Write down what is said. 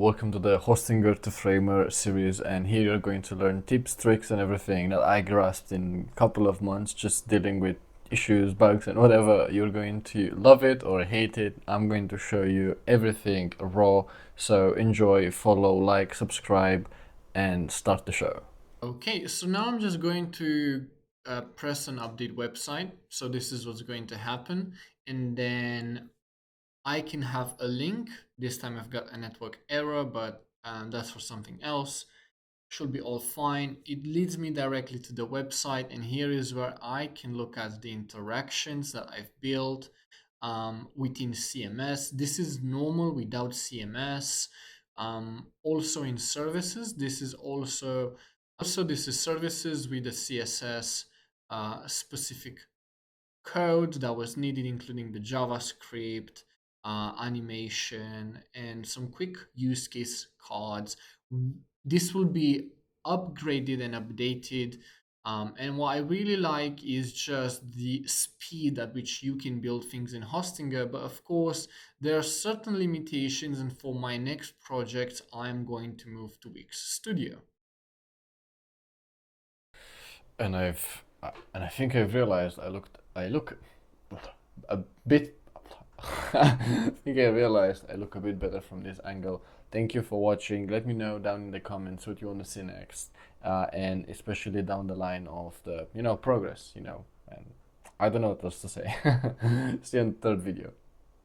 Welcome to the Hostinger to Framer series, and here you're going to learn tips, tricks, and everything that I grasped in a couple of months just dealing with issues, bugs, and whatever. You're going to love it or hate it. I'm going to show you everything raw. So enjoy, follow, like, subscribe, and start the show. Okay, so now I'm just going to press an update website. So this is what's going to happen. And then I can have a link. This time I've got a network error, but that's for something else. Should be all fine. It leads me directly to the website, and here is where I can look at the interactions that I've built within CMS. This is normal without CMS. Also in services, this is also this is services with the CSS specific code that was needed, including the JavaScript, animation, and some quick use case cards. This will be upgraded and updated. And what I really like is just the speed at which you can build things in Hostinger. But of course, there are certain limitations. And for my next project, I'm going to move to Wix Studio. And I think I've realized I look a bit I think I realized I look a bit better from this angle. Thank you for watching. Let me know down in the comments what you want to see next, and especially down the line of the progress. And I don't know what else to say. See you in the third video.